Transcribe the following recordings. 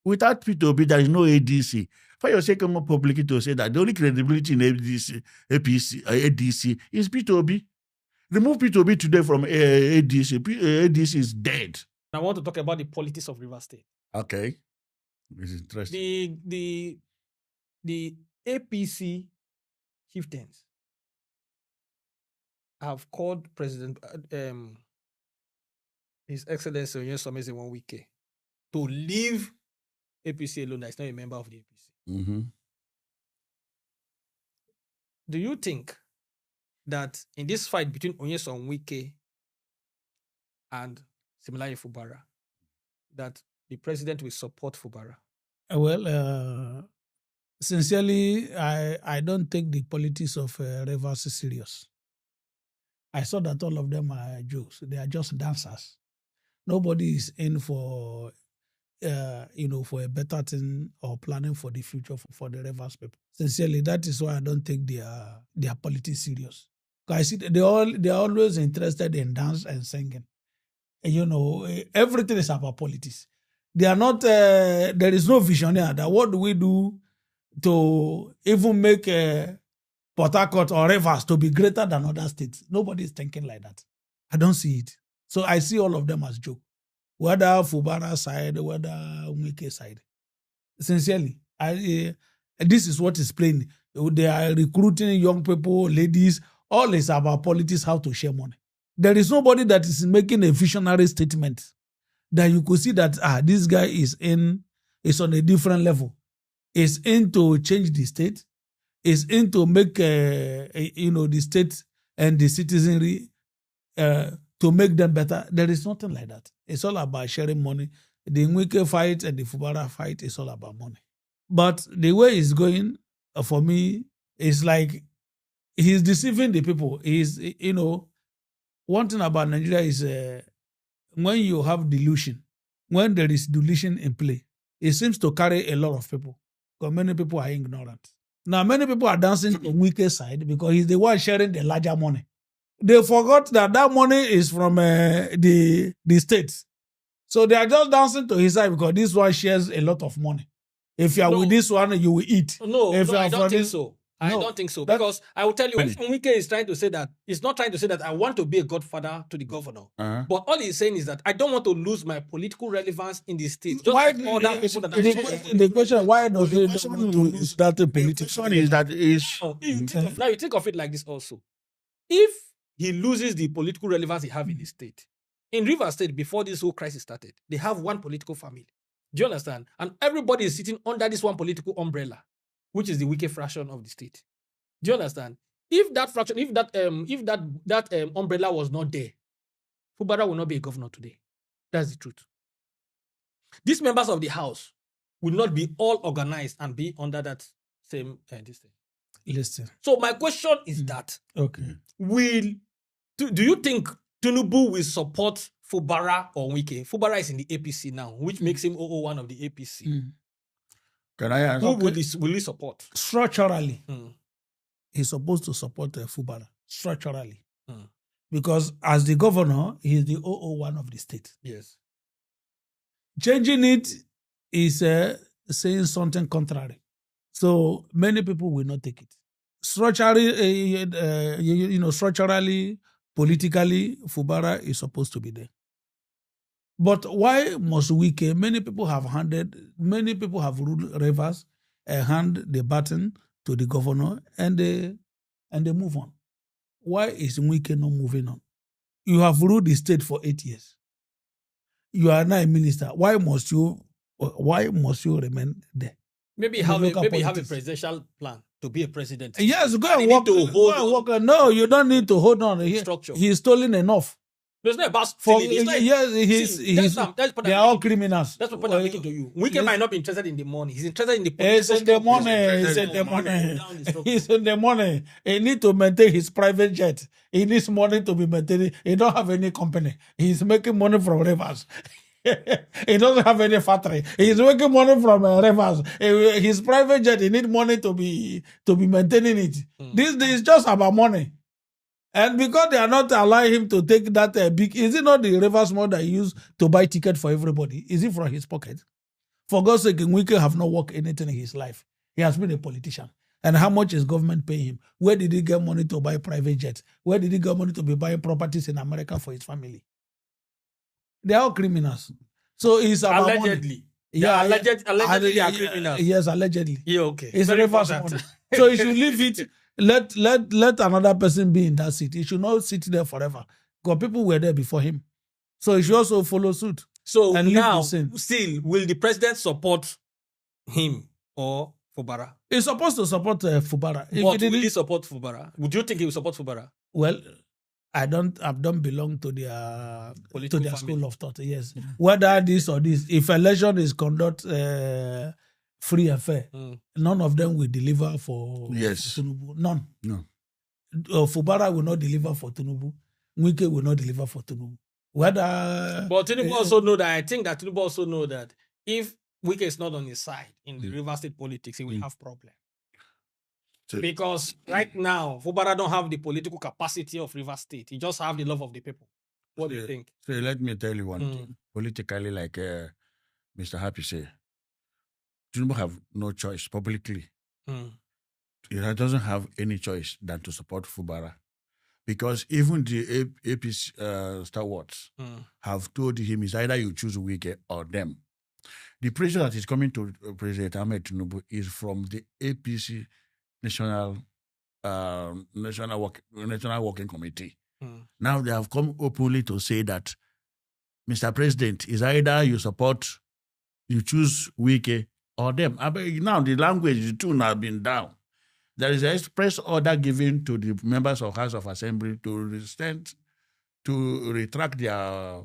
Without Peter Obi, there is no ADC. For your sake, come publicly to say that the only credibility in ADC is Peter Obi. Remove Peter Obi today from ADC. ADC is dead. I want to talk about the politics of Rivers State. Okay. This is interesting. The APC chieftains have called President His Excellency Nyesom Wike to leave APC alone. That is not a member of the APC. Mm-hmm. Do you think that in this fight between Nyesom Wike and Siminalayi Fubara, that the president will support Fubara? Well, sincerely, I don't take the politics of Rivers serious. I saw that all of them are Jews. They are just dancers. Nobody is in for, for a better thing or planning for the future for the Rivers people. Sincerely, that is why I don't take their politics serious. I see they are always interested in dance and singing. And, everything is about politics. They are not. There is no visionary. That what do we do to even make Port Harcourt or Rivers to be greater than other states? Nobody is thinking like that. I don't see it. So I see all of them as joke. Whether Fubara side, whether Wike side. Sincerely, this is what is playing. They are recruiting young people, ladies. All is about politics, how to share money. There is nobody that is making a visionary statement that you could see that this guy is on a different level. Is in to change the state. Is in to make the state and the citizenry to make them better. There is nothing like that. It's all about sharing money. The Wike fight and the Fubara fight is all about money. But the way it's going, for me, is like he's deceiving the people. He's, one thing about Nigeria is when you have delusion, when there is delusion in play, it seems to carry a lot of people because many people are ignorant. Now, many people are dancing on Wike's side because he's the one sharing the larger money. They forgot that money is from the states. So they are just dancing to his side because this one shares a lot of money. If you are with this one, you will eat. No, I don't think so. I don't think so. Because I will tell you, Wike is trying to say that, he's not trying to say that I want to be a godfather to the governor. Uh-huh. But all he's saying is that I don't want to lose my political relevance in the state. Just why like other people that the question, why does he want to lose that political? Now you think of it like this also. If he loses the political relevance he have in the state, in Rivers State, before this whole crisis started, they have one political family. Do you understand? And everybody is sitting under this one political umbrella, which is the Wike fraction of the state. Do you understand? If that fraction, if that umbrella was not there, Fubara will not be a governor today. That's the truth. These members of the House will not be all organized and be under that same this thing. Listen. So my question is that: okay, do you think Tinubu will support Fubara or Wike? Fubara is in the APC now, which makes him 001 of the APC. Can I ask? Who will he support? Structurally, he's supposed to support Fubara. Structurally. Because as the governor, he is the 001 of the state. Yes. Changing it is saying something contrary. So many people will not take it. Structurally, structurally, politically, Fubara is supposed to be there. But why must Wike? Many people have ruled Rivers and hand the baton to the governor and they move on. Why is Wike not moving on? You have ruled the state for 8 years. You are now a minister. Why must you remain there? Maybe have a presidential plan to be a president. Yes, go and work. No, you don't need to hold on. Structure. He's stolen enough. It's not about stealing. They are all criminals. That's what I'm making to you. Wike might not be interested in the money. He's interested in the It's in the money. He's in the money. He needs to maintain his private jet. He needs money to be maintained. He don't have any company. He's making money from Rivers. He doesn't have any factory. He's making money from Rivers. His private jet, he needs money to be maintaining it. This is just about money. And because they are not allowing him to take that big, is it not the Rivers money that he used to buy ticket for everybody? Is it from his pocket? For God's sake, Wike have not worked anything in his life. He has been a politician. And how much is government paying him? Where did he get money to buy private jets? Where did he get money to be buying properties in America for his family? They are all criminals. So it's about allegedly. money. Yeah, allegedly are criminals. Yes, allegedly. Yeah, okay. It's Very reverse important. money. So you should leave it. Let another person be in that seat. He should not sit there forever. Because people were there before him. So he should also follow suit. So and now, still, will the president support him or Fubara? He's supposed to support Fubara. But will he support Fubara? Would you think he will support Fubara? Well, I don't belong to their school of thought. Yes, whether this or this, if election is conducted free and fair, none of them will deliver for Tinubu. None. No. Fubara will not deliver for Tinubu. Wike will not deliver for Tinubu. But Tinubu also know that. I think that Tinubu also know that if Wike is not on his side in the River State politics, he will have problem. Because right now, Fubara don't have the political capacity of River State. He just have the love of the people. What do you think? So let me tell you one thing. Politically, like Mr. Happy said, Tinubu have no choice publicly. He doesn't have any choice than to support Fubara. Because even the APC stalwarts have told him it's either you choose Wike or them. The pressure that is coming to President Ahmed Tinubu is from the APC National Working Committee. Now they have come openly to say that, Mr. President, is either you choose Wike or them. Now the language, the tune have been down. There is an express order given to the members of House of Assembly to retract their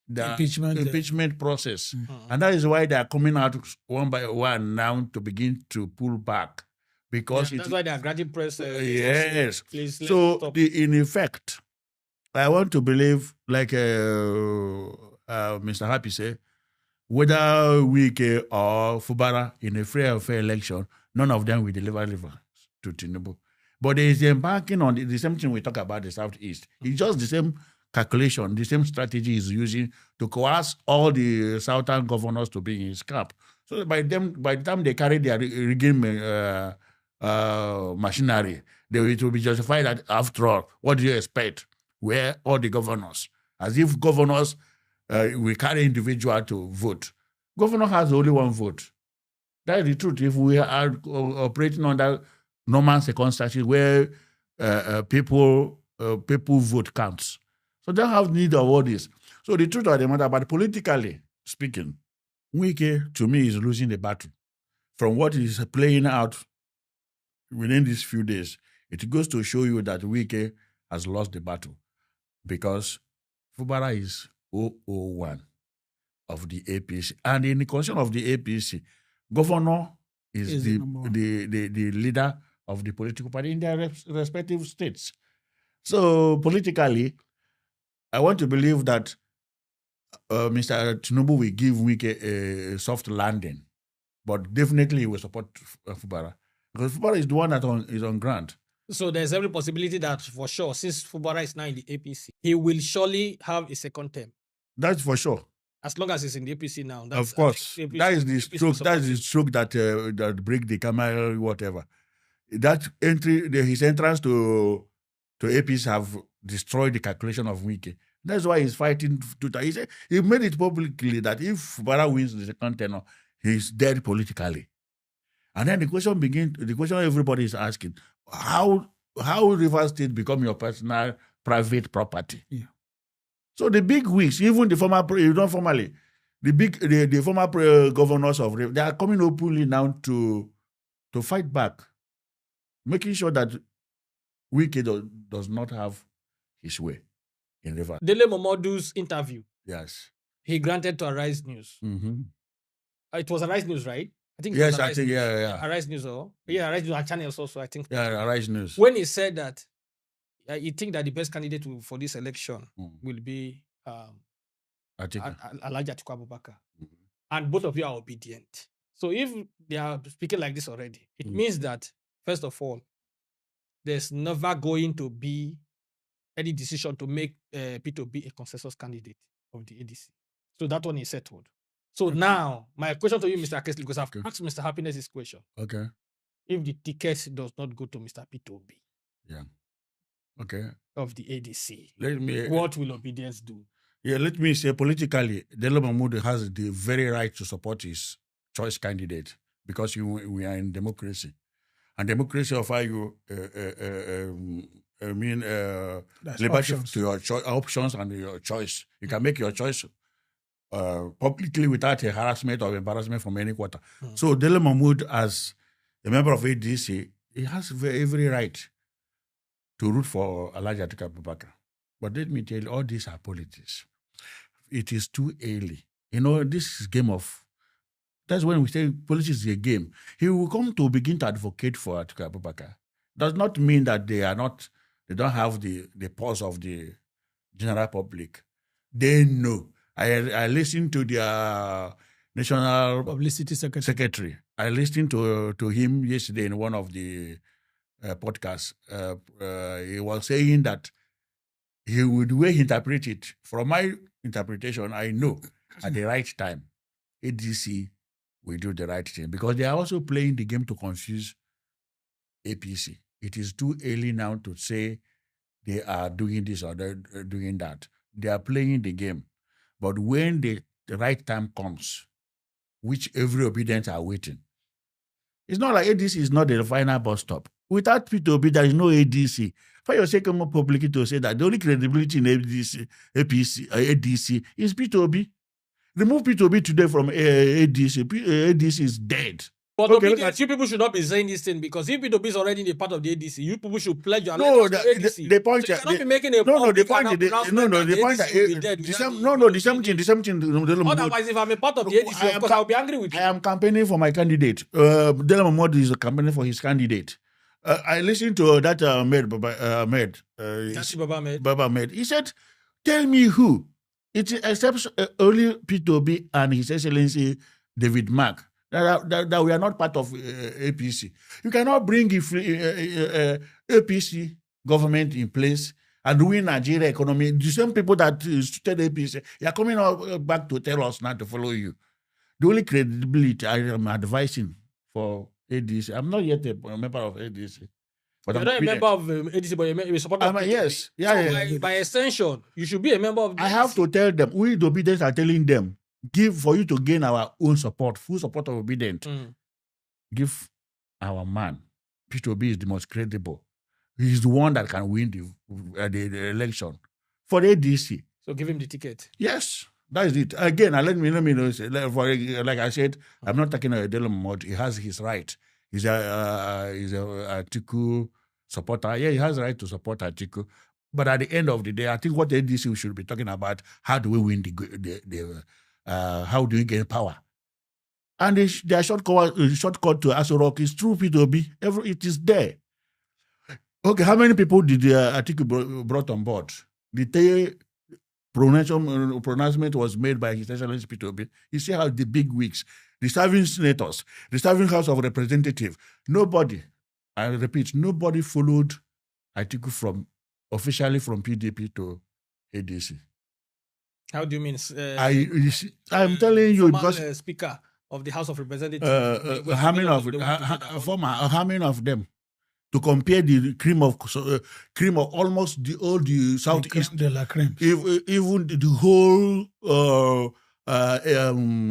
impeachment process. And that is why they are coming out one by one now to begin to pull back. Because that's why they are granting press. Yes. So in effect, I want to believe, like Mr. Happy said, whether Wike or Fubara in a free and fair election, none of them will deliver to Tinubu. But there is embarking on the same thing we talk about the Southeast. It's just the same calculation, the same strategy he's using to coerce all the Southern governors to be in his camp. So by the time they carry their rigging machinery, it will be justified that, after all, what do you expect? Where all the governors? As if governors will carry individual to vote. Governor has only one vote. That is the truth. If we are operating under normal circumstances where people vote counts. So they have need of all this. So the truth of the matter, but politically speaking, Wike, to me, is losing the battle. From what is playing out within these few days, it goes to show you that Wike has lost the battle because Fubara is 001 of the APC. And in the constitution of the APC, governor is the leader of the political party in their respective states. So politically, I want to believe that Mr. Tinubu will give Wike a soft landing, but definitely he will support Fubara because Fubara is the one that is on ground. So there's every possibility that, for sure, since Fubara is now in the APC, he will surely have a second term. That's for sure. As long as he's in the APC now. Of course. APC, that is the stroke. That is the stroke that break the camel, whatever. That entry, his entrance to APC have destroyed the calculation of Wike. That's why he's fighting. He made it publicly that if Fubara wins the second tenure, he's dead politically. And then the question everybody is asking, how River State become your personal private property? Yeah. So the big wigs, even the former, the former governors of River, they are coming openly now to fight back, making sure that Wike does not have his way in River. Dele Momodu's interview. Yes. He granted to Arise News. Mm-hmm. It was Arise News, right? I think. Yes, I think, yeah. Arise News, Arise News and channels also, I think. Yeah, Arise News. When he said that, you think that the best candidate for this election will be Alhaji Atiku Abubakar. Mm-hmm. And both of you are obedient. So if they are speaking like this already, it means that, first of all, there's never going to be any decision to make Peter Obi a consensus candidate of the ADC. So that one is settled. So now, my question to you, Mr. Kesley, because I've Okay. asked Mr. Happiness this question. Okay. If the ticket does not go to Mr. Peter Obi Yeah. Okay. of the ADC, Let me. what will obedience do? Yeah. Let me say politically, Dele Mahmood has the very right to support his choice candidate because we are in democracy, and democracy offer you. Liberty options. to your options and your choice. You can make your choice publicly without a harassment or embarrassment from any quarter. So Dele Mahmood, as a member of ADC, he has every right to root for Alhaji Atiku Abubakar. But let me tell you, all these are politics. It is too early. This is game of. That's when we say politics is a game. He will come to begin to advocate for Atiku Abubakar. Does not mean that they don't have the pulse of the general public. They know. I listened to their national Publicity secretary. I listened to him yesterday in one of the podcasts. He was saying that the way he interpreted it, from my interpretation, I know at the right time, ADC will do the right thing because they are also playing the game to confuse APC. It is too early now to say they are doing this or they're doing that. They are playing the game. But when the right time comes, which every obedience are waiting, it's not like ADC is not the final bus stop. Without Peter Obi, there is no ADC. For your sake, more publicly to say that the only credibility in ADC is Peter Obi. Remove Peter Obi today from ADC. ADC is dead. But Okay, obedience, you people should not be saying this thing because if Peter Obi is already in a part of the ADC, you people should pledge your No, allegiance to ADC. the point. So you cannot be making a the public point. announcement The that point. ADC will be dead The without same thing. Otherwise, if I'm a part of the ADC, of course, I'll be angry with you. I am campaigning for my candidate. Dele Mahmood is campaigning for his candidate. I listened to that Baba Ahmed. He said, "Tell me who." It accepts only Peter Obi and His Excellency David Mark that we are not part of APC. You cannot bring APC government in place and ruin Nigeria economy. The same people that started APC, they are coming back to tell us not to follow you. The only credibility I am advising for ADC, I'm not yet a member of ADC. But You're not a member of ADC, but you're a supporter of yes. PDP. Yeah, So by extension, you should be a member of the I have to tell them, we the obedience are telling them, for you to gain our own support, full support of obedient, give our man. Peter Obi is the most credible. He's the one that can win the election for ADC. So give him the ticket. Yes, that is it. Again, let me know. Like I said, I'm not talking about Dele Mahmood. He has his right. He's a Atiku supporter. Yeah, he has the right to support Atiku. But at the end of the day, I think what the ADC should be talking about, how do we win how do we gain power? And their shortcut to Aso Rock is through Peter Obi. It is there. Okay, how many people did Atiku brought on board? The pronouncement was made by His Excellency Peter Obi. You see how the big wigs, the serving senators, the serving House of Representatives, nobody, I repeat, nobody followed Atiku officially from PDP to ADC. How do you mean? I'm telling you because Speaker of the House of Representatives. how many of them? To compare the cream of almost all the Southeast, de la crème. Even the whole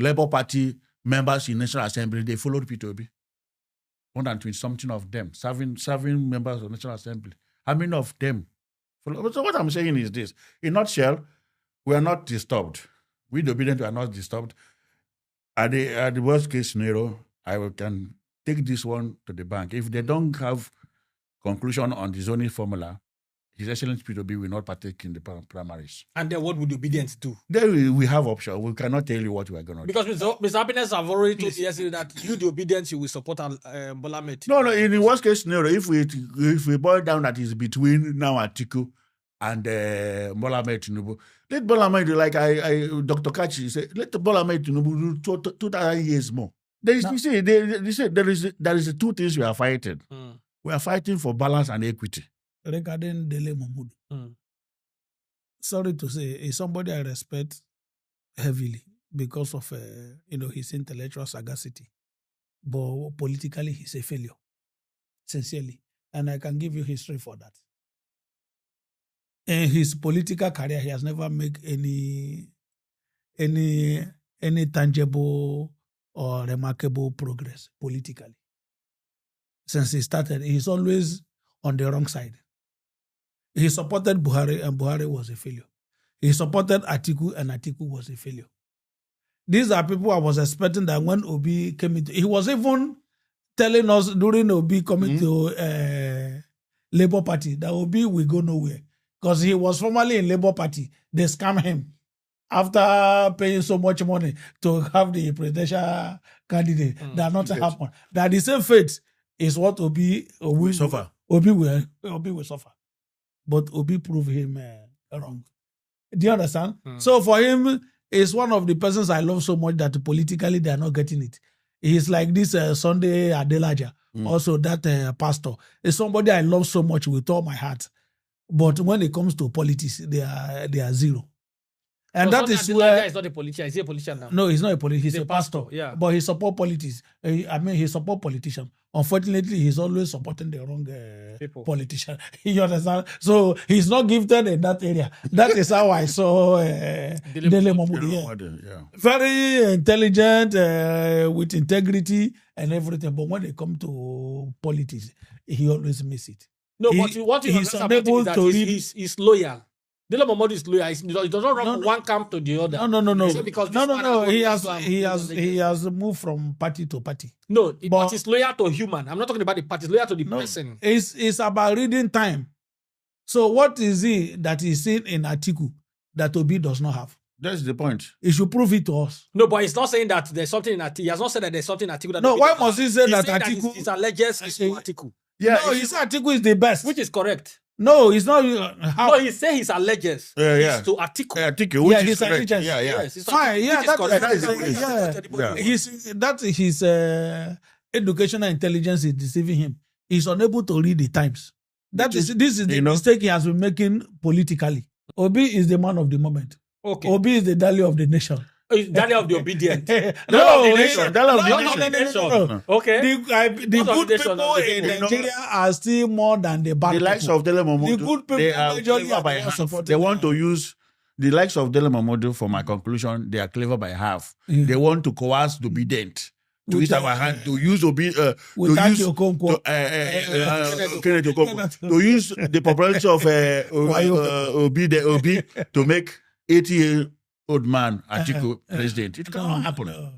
Labour Party members in National Assembly, they followed Peter Obi. 120-something of them, serving members of National Assembly. How many of them follow? So what I'm saying is this. In a nutshell, we are not disturbed. We, the obedient, are not disturbed. At the worst case scenario, I can take this one to the bank. If they don't have conclusion on the zoning formula, His Excellency Peter Obi will not partake in the primaries. And then what would the obedience do? Then we have option. We cannot tell you what we are going to do. Because Mr. Happiness have already told you yesterday that you, the obedience, you will support Bola Ahmed. No. In the worst case scenario, if we boil down that is between now Atiku and Bola Ahmed Tinubu, let Bola Ahmed, like Dr. Kachi said, let Bola Ahmed Tinubu do 2,000 years more. They say there is two things we are fighting. We are fighting for balance and equity. Regarding Dele Mahmood, sorry to say, is somebody I respect heavily, because of his intellectual sagacity, but politically he's a failure, sincerely, and I can give you history for that. In his political career, he has never made any tangible or remarkable progress politically. Since he started, he's always on the wrong side. He supported Buhari, and Buhari was a failure. He supported Atiku, and Atiku was a failure. These are people I was expecting that when Obi came into, he was even telling us during Obi coming to Labour Party that Obi will go nowhere because he was formerly in Labour Party. They scammed him after paying so much money to have the presidential candidate. That nothing happened. That the same fate is what Obi will suffer. Obi will suffer, but Obi proved him wrong. Do you understand? So for him, it's one of the persons I love so much that politically they are not getting it. He's like this Sunday Adelaja, also that pastor. It's somebody I love so much with all my heart. But when it comes to politics, they are zero. And so that is where... He's not a politician. Is he a politician now? No, he's not a politician. He's a pastor. Yeah. But he supports politics. He supports politicians. Unfortunately, he's always supporting the wrong politician. You understand? So he's not gifted in that area. That is how I saw Dele Momodu. Yeah. Very intelligent, with integrity and everything. But when it comes to politics, he always misses it. No, but what he's unable to read. He's loyal. Dele Momodu is loyal. He does not run from one camp to the other. No. He has moved from party to party. No, but he's loyal to human. I'm not talking about the party. He's loyal to the person. It's about reading time. So what is it that he's seen in Atiku that Obi does not have? That's the point. He should prove it to us. No, but he's not saying that there's something in Atiku. He has not said that there's something in Atiku that... No, why must he say that Atiku... He's allegiance to Atiku. Yeah, no, he said Atiku is the best. Which is correct. No, it's not. No, he said his allegiance is to Atiku. Atiku, which is correct. Yes, fine. Yeah, that's his educational intelligence is deceiving him. He's unable to read the times. This is the mistake he has been making politically. Obi is the man of the moment. Okay. Obi is the Dali of the nation. Dali of the obedient. No. Okay. The good people in Nigeria are still more than the bad people. The likes of Dele Momodu, the good people they want to use the likes of Dele Momodu, for my conclusion, they are clever by half. They want to coerce the obedient. To use our hand, to use Kenneth Okonkwo, to use the popularity of Obi to make 80-year-old man Atiku president. It cannot happen.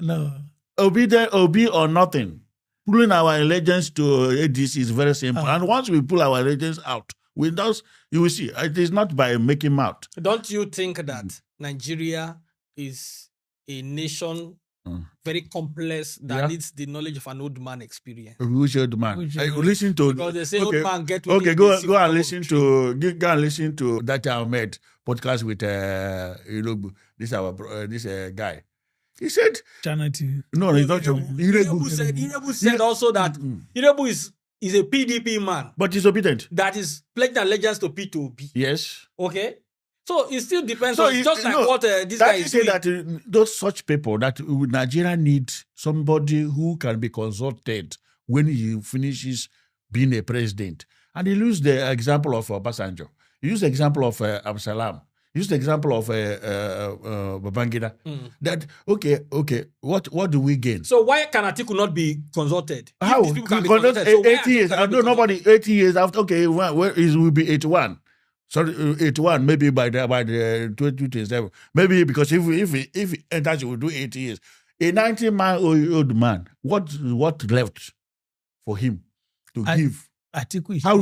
No. Obi or nothing. Pulling our allegiance to ADC is very simple. And once we pull our allegiance out, you will see. It is not by making mouth. Don't you think that Nigeria is a nation very complex that needs the knowledge of an old man experience? Which old man? Listen to... Because they say old man get... Okay, go and listen to that Ahmed podcast with this guy. He said... No, he's not. Irebu said also that Irebu is a PDP man. But he's obedient. That is pledged allegiance to Peter Obi. Yes. Okay? So it still depends on just like what this guy is doing. That those such people, that Nigeria need somebody who can be consulted when he finishes being a president. And he used the example of Obasanjo. He used the example of Absalam. He used the example of Babangida. That, okay, what do we gain? So why can Atiku not be consulted? How? 80 years. I know nobody 80 years after. Okay, where will be 81? Sorry, 81, maybe by the 2027. Maybe because if he enters, he will do 80 years. A 90-year-old man, what left for him to give? Atiku is... How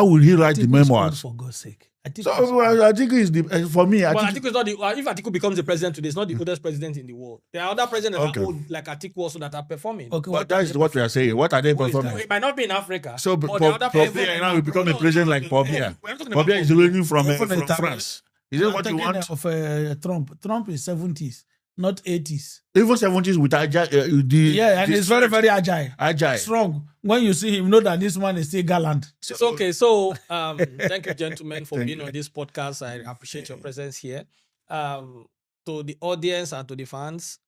will he write the memoirs? For God's sake. Atiku is for me. But Atiku is not if Atiku becomes the president today, it's not the oldest president in the world. There are other presidents that are old, like Atiku also, that are performing. Okay, but that is what we are saying. What are they performing? It might not be in Africa. So Pobia now will become a president like Pobia. Pobia is ruling from France. Is that what you want? Of Trump. Trump is 70s, not 80s. Even 70s with agile. And he's very, very agile. Agile. Strong. When you see him, know that this man is still gallant. It's okay. So thank you, gentlemen, for being on this podcast. I appreciate your presence here. To the audience and to the fans,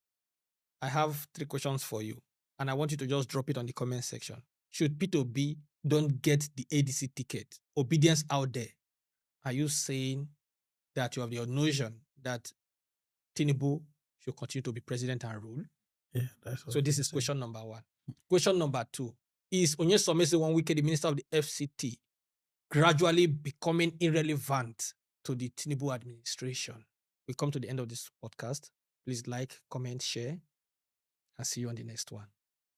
I have 3 questions for you. And I want you to just drop it on the comment section. Should Peter Obi don't get the ADC ticket? Obedience out there. Are you saying that you have the notion that Tinubu should continue to be president and rule? Yeah, that's what So this I'm is saying. question number 1. Question number 2. Is Nyesom Wike, the minister of the FCT, gradually becoming irrelevant to the Tinubu administration? We come to the end of this podcast. Please like, comment, share, and see you on the next one.